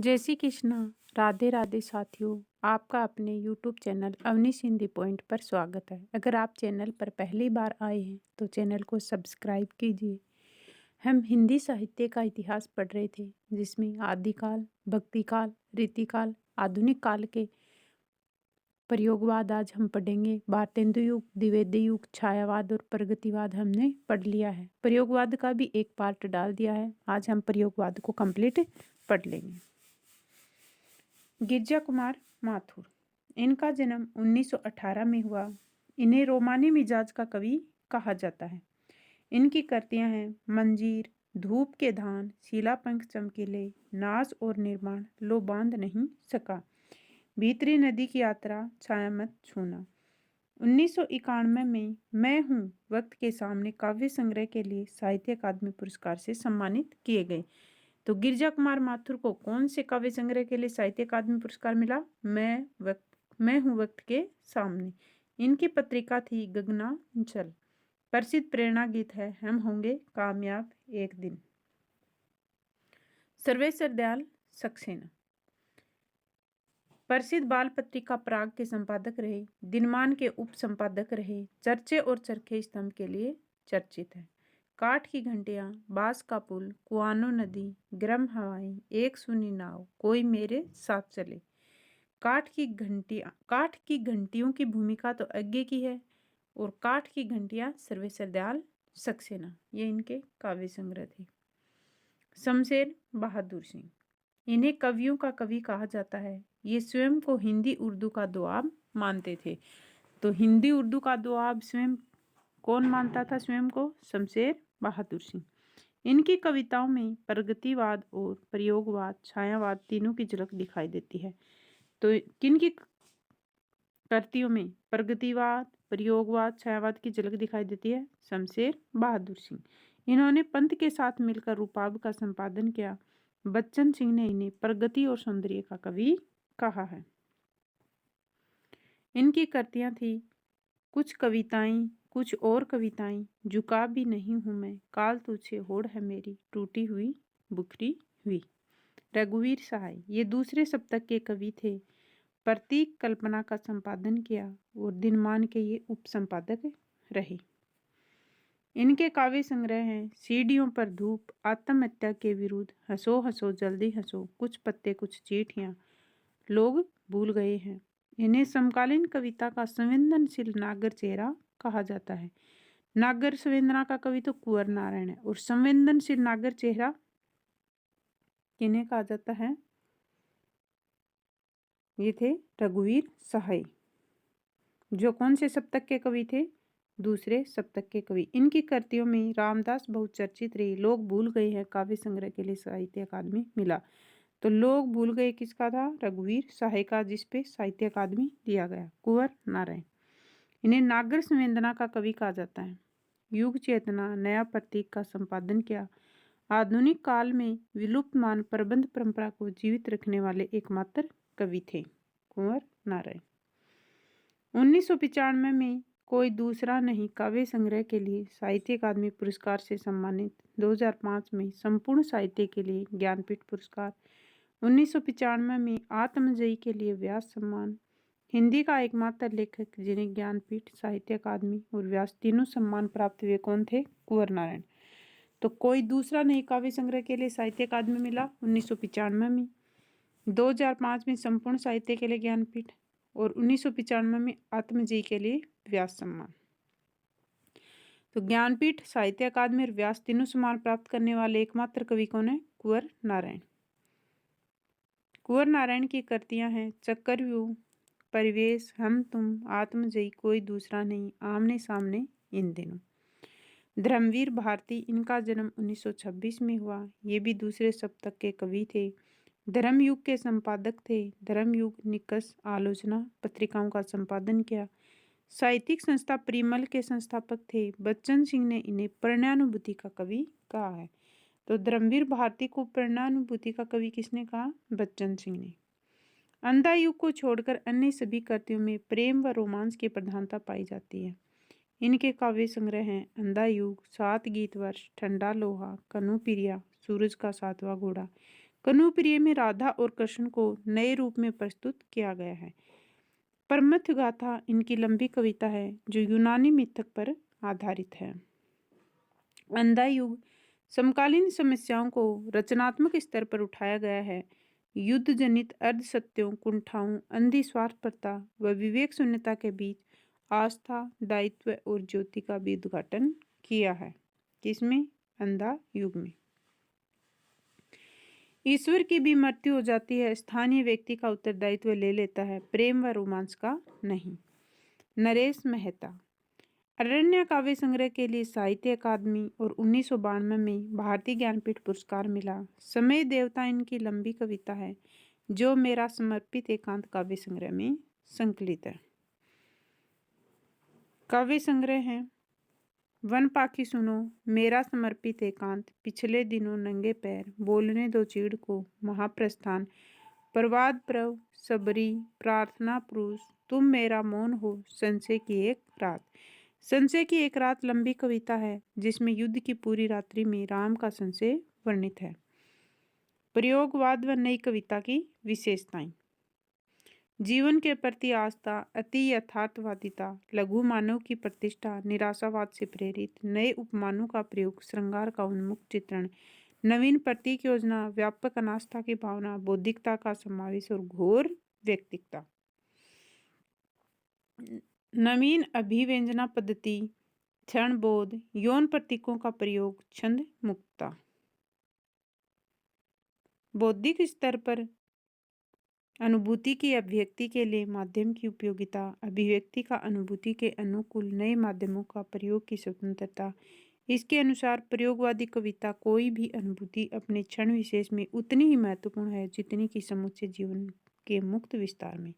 जय श्री कृष्णा। राधे राधे साथियों, आपका अपने YouTube channel Avneesh Hindi point पर स्वागत है। अगर आप चैनल पर पहली बार आए हैं तो चैनल को सब्सक्राइब कीजिए। हम हिंदी साहित्य का इतिहास पढ़ रहे थे, जिसमें आदिकाल, भक्तिकाल, रीतिकाल, आधुनिक काल के प्रयोगवाद आज हम पढ़ेंगे। भारतेंदु युग, द्विवेदी युग, छायावाद और प्रगतिवाद हमने पढ़ लिया है। प्रयोगवाद का भी एक पार्ट डाल दिया है। आज हम प्रयोगवाद को कंप्लीट पढ़ लेंगे। गिरजा कुमार माथुर, इनका जन्म 1918 में हुआ। इन्हें रोमानी मिजाज का कवि कहा जाता है। इनकी कृतियां हैं मंजीर, धूप के धान, शीलापंख चमकीले, नाश और निर्माण, लो बांध नहीं सका, भीतरी नदी की यात्रा, छाया मत छूना। 1991 में मैं हूँ वक्त के सामने काव्य संग्रह के लिए साहित्य अकादमी पुरस्कार से सम्मानित किए गए। तो गिरजा कुमार माथुर को कौन से काव्य संग्रह के लिए साहित्य अकादमी पुरस्कार मिला? मैं हूँ वक्त के सामने। इनकी पत्रिका थी गगनांचल। प्रसिद्ध प्रेरणा गीत है हम होंगे कामयाब एक दिन। सर्वेश्वर दयाल सक्सेना प्रसिद्ध बाल पत्रिका प्राग के संपादक रहे। दिनमान के उप संपादक रहे। चर्चे और चरखे स्तंभ के लिए चर्चित है। काठ की घंटियां, बांस का पुल, कुआनो नदी, गर्म हवाएं, एक सुनी नाव, कोई मेरे साथ चले। काठ की घंटियों की भूमिका तो आगे की है और काठ की घंटियां सर्वेश्वर दयाल सक्सेना, ये इनके काव्य संग्रह थे। शमशेर बहादुर सिंह, इन्हें कवियों का कवि कहा जाता है। ये स्वयं को हिंदी उर्दू का दुआब मानते थे। तो हिंदी उर्दू का दुआब स्वयं कौन मानता था स्वयं को? शमशेर बहादुर सिंह। इनकी कविताओं में प्रगतिवाद और प्रयोगवाद, छायावाद तीनों की झलक दिखाई देती है। तो किनकी कृतियों में प्रगतिवाद, प्रयोगवाद, छायावाद की झलक दिखाई देती है? शमशेर बहादुर सिंह। इन्होंने पंत के साथ मिलकर रूपाब का संपादन किया। बच्चन सिंह ने इन्हें प्रगति और सौंदर्य का कवि कहा है। इनकी कृतियां थी कुछ कविताएं, कुछ और कविताएं, झुका भी नहीं हूं मैं, काल तुझे होड़ है मेरी, टूटी हुई बुखरी हुई। रघुवीर सहाय, ये दूसरे सप्तक के कवि थे। प्रतीक कल्पना का संपादन किया और दिनमान के ये उप संपादक रहे। इनके काव्य संग्रह हैं सीढ़ियों पर धूप, आत्महत्या के विरुद्ध, हंसो हंसो जल्दी हंसो, कुछ पत्ते कुछ चींटियां, लोग भूल गए हैं। इन्हें समकालीन कविता का संवेदनशील नागर चेहरा कहा जाता है। नागर संवेदना का कवि तो कुंवर नारायण है और संवेदनशील नागर चेहरा किन्हें कहा जाता है? ये थे रघुवीर सहाय, जो कौन से सप्तक के कवि थे? दूसरे सप्तक के कवि। इनकी कृतियों में रामदास बहुत चर्चित रही। लोग भूल गए हैं काव्य संग्रह के लिए साहित्य अकादमी मिला। तो लोग भूल गए किसका था? रघुवीर सहाय का, जिसपे साहित्य अकादमी दिया गया। कुंवर नारायण, इन्हें नागर संवेदना का कवि कहा जाता है। युग चेतना, नया प्रतीक का संपादन किया। आधुनिक काल में विलुप्तमान प्रबंध परंपरा को जीवित रखने वाले एकमात्र कवि थे कुंवर नारायण। 1995 में कोई दूसरा नहीं काव्य संग्रह के लिए साहित्य अकादमी पुरस्कार से सम्मानित। 2005 में संपूर्ण साहित्य के लिए ज्ञानपीठ पुरस्कार। 1995 में आत्मजयी के लिए व्यास सम्मान। हिंदी का एकमात्र लेखक जिन्हें ज्ञानपीठ, साहित्य अकादमी और व्यास तीनों सम्मान प्राप्त हुए कौन थे? कुंवर नारायण। तो कोई दूसरा नहीं काव्य संग्रह के लिए साहित्य अकादमी मिला 1995 में। 2005 में संपूर्ण साहित्य के लिए ज्ञानपीठ और 1995 में आत्मजयी के लिए व्यास सम्मान। तो ज्ञानपीठ, साहित्य अकादमी और व्यास तीनों सम्मान प्राप्त करने वाले एकमात्र कवि कौन है? कुंवर नारायण। कुंवर नारायण की कृतियां हैं चक्रव्यूह, परिवेश, हम तुम, आत्मजयी, कोई दूसरा नहीं, आमने सामने, इन दिनों। धर्मवीर भारती, इनका जन्म 1926 में हुआ। ये भी दूसरे सप्तक के कवि थे। धर्मयुग के संपादक थे। धर्मयुग, निकष, आलोचना पत्रिकाओं का संपादन किया। साहित्यिक संस्था परिमल के संस्थापक थे। बच्चन सिंह ने इन्हें प्रणयानुभूति का कवि कहा है। तो धर्मवीर भारती को प्रणयानुभूति का कवि किसने कहा? बच्चन सिंह ने। अंधा युग को छोड़कर अन्य सभी कृतियों में प्रेम व रोमांस की प्रधानता पाई जाती है। इनके काव्य संग्रह हैं अंधा युग, 7 गीत वर्ष, ठंडा लोहा, कनु पिरिया, सूरज का 7वां घोड़ा, कनुप्रिय में राधा और कृष्ण को नए रूप में प्रस्तुत किया गया है। परमथ गाथा इनकी लंबी कविता है जो यूनानी मिथक पर आधारित है। अंधा युग समकालीन समस्याओं को रचनात्मक स्तर पर उठाया गया है। युद्ध जनित अर्ध सत्यों, कुंठाओं, अंधी स्वार्थपरता व विवेक शून्यता के बीच आस्था, दायित्व और ज्योति का भी उद्घाटन किया है। किसमें? अंधा युग में। ईश्वर की भी मृत्यु हो जाती है, स्थानीय व्यक्ति का उत्तरदायित्व ले लेता है, प्रेम व रोमांस का नहीं। नरेश मेहता। अरण्य काव्य संग्रह के लिए साहित्य अकादमी और 1992 में भारतीय ज्ञानपीठ पुरस्कार मिला। समय देवता इनकी लंबी कविता है जो मेरा समर्पित एकांत काव्य संग्रह में संकलित है। काव्य संग्रह है वन पाखी सुनो, मेरा समर्पित एकांत, पिछले दिनों नंगे पैर, बोलने दो चीड़ को, महाप्रस्थान, प्रवाद प्रव, सबरी, प्रार्थना पुरुष, तुम मेरा मौन हो, संशय की एक रात। संशय की एक रात लंबी कविता है जिसमें युद्ध की पूरी रात्रि में राम का संशय वर्णित है। प्रयोगवाद व नई कविता की विशेषताएं। जीवन के प्रति आस्था, अति यथार्थवादिता, लघु मानव की प्रतिष्ठा, निराशावाद से प्रेरित, नए उपमानों का प्रयोग, श्रृंगार का उन्मुक्त चित्रण, नवीन प्रतीक योजना, व्यापक अनास्था की भावना, बौद्धिकता का समावेश और घोर व्यक्तिकता। नवीन अभिव्यंजना पद्धति, क्षण बोध, यौन प्रतीकों का प्रयोग, छंद मुक्तता। बौद्धिक स्तर पर अनुभूति की अभिव्यक्ति के लिए माध्यम की उपयोगिता, अभिव्यक्ति का अनुभूति के अनुकूल नए माध्यमों का प्रयोग की स्वतंत्रता। इसके अनुसार प्रयोगवादी कविता कोई भी अनुभूति अपने क्षण विशेष में उतनी ही महत्वपूर्ण है जितनी कि समूचे जीवन के मुक्त विस्तार में।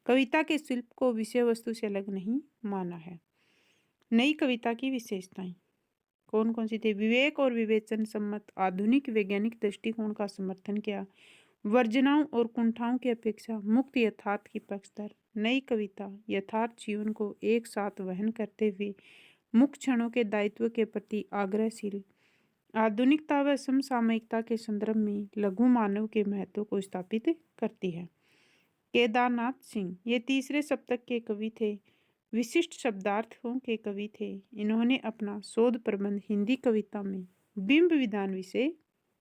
कविता के शिल्प को विषय वस्तु से अलग नहीं माना है। नई कविता की विशेषताएं कौन कौन सी थी? विवेक और विवेचन सम्मत आधुनिक वैज्ञानिक दृष्टिकोण का समर्थन किया, वर्जनाओं और कुंठाओं की अपेक्षा मुक्त यथार्थ की पक्षधर। नई कविता यथार्थ जीवन को एक साथ वहन करते हुए मुक्त क्षणों के दायित्व के प्रति आग्रहशील, आधुनिकता व समसामयिकता के संदर्भ में लघु मानव के महत्व को स्थापित करती है। केदारनाथ सिंह ये तीसरे शतक के कवि थे, विशिष्ट शब्दार्थों के कवि थे। इन्होंने अपना शोध प्रबंध हिंदी कविता में बिंब विधान विषय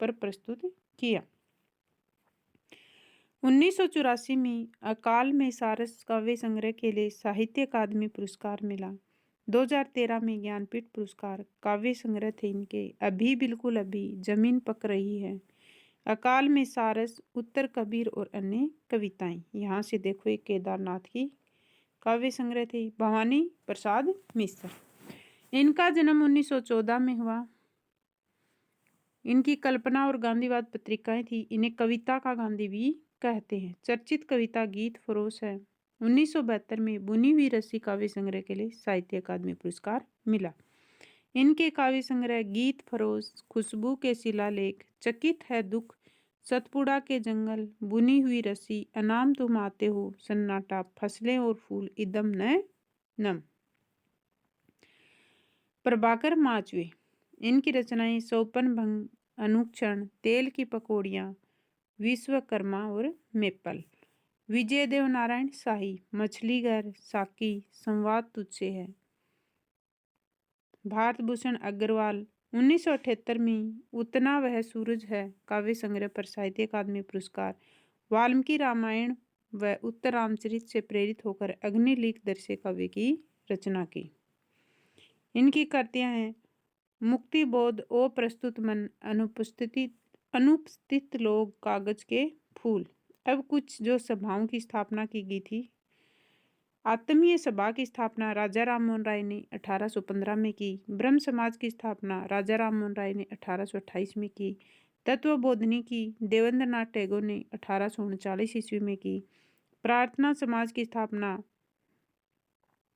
पर प्रस्तुत किया। 1984 में अकाल में सारस काव्य संग्रह के लिए साहित्य अकादमी पुरस्कार मिला। 2013 में ज्ञानपीठ पुरस्कार। काव्य संग्रह थे इनके अभी बिल्कुल अभी, जमीन पक रही है, अकाल में सारस, उत्तर कबीर और अन्य कविताएं। यहाँ से देखो एक केदारनाथ की काव्य संग्रह थी। भवानी प्रसाद मिश्र, इनका जन्म 1914 में हुआ। इनकी कल्पना और गांधीवाद पत्रिकाएं थी। इन्हें कविता का गांधी भी कहते हैं। चर्चित कविता गीत फरोश है। 1972 में बुनी हुई रस्सी काव्य संग्रह के लिए साहित्य अकादमी पुरस्कार मिला। इनके काव्य संग्रह गीत फरोश, खुशबू के शिलालेख, चकित है दुख, सतपुड़ा के जंगल, बुनी हुई रस्सी, अनाम तुम आते हो, सन्नाटा, फसलें और फूल, इदम न नम। प्रभाकर माचवे, इनकी रचनाएं सौपन भंग, अनुक्षण, तेल की पकौड़ियाँ, विश्वकर्मा और मेपल। विजय देव नारायण शाही, मछली घर, साकी, संवाद तुझसे है। भारत भूषण अग्रवाल 1978 में उतना वह सूरज है काव्य संग्रह पर साहित्य अकादमी पुरस्कार। वाल्मीकि रामायण व उत्तर रामचरित से प्रेरित होकर अग्निलिख दृश्य काव्य की रचना की। इनकी कृतियां हैं मुक्ति बोध, ओ प्रस्तुत मन, अनुपस्थित लोग, कागज के फूल। अब कुछ जो सभाओं की स्थापना की गई थी। आत्मीय सभा की स्थापना राजा राम मोहन राय ने 1815 में की। ब्रह्म समाज की स्थापना राजा राम मोहन राय ने 1828 में की। तत्वबोधनी की देवेंद्रनाथ टैगोर ने 1839 ईस्वी में की। प्रार्थना समाज की स्थापना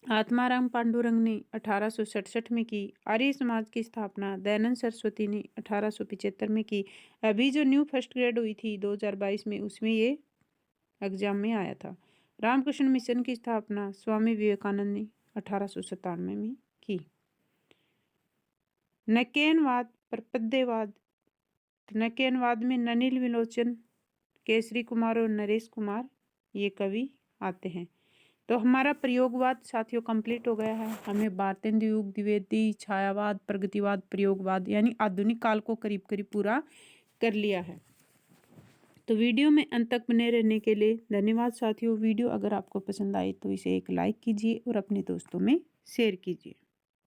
आत्माराम पांडुरंग ने 1867 में की। आर्य समाज की स्थापना दयानंद सरस्वती ने 1875 में की। अभी जो न्यू फर्स्ट ग्रेड हुई थी 2022 में, उसमें ये एग्जाम में आया था। रामकृष्ण मिशन की स्थापना स्वामी विवेकानंद ने 1897 में की। नकेनवाद, प्रपद्यवाद, न के अनुवाद में ननिल विलोचन, केसरी कुमार और नरेश कुमार ये कवि आते हैं। तो हमारा प्रयोगवाद साथियों कंप्लीट हो गया है। हमें भारतेंदु युग, द्विवेदी, छायावाद, प्रगतिवाद, प्रयोगवाद यानी आधुनिक काल को करीब करीब पूरा कर लिया है। तो वीडियो में अंत तक बने रहने के लिए धन्यवाद साथियों। वीडियो अगर आपको पसंद आए तो इसे एक लाइक कीजिए और अपने दोस्तों में शेयर कीजिए।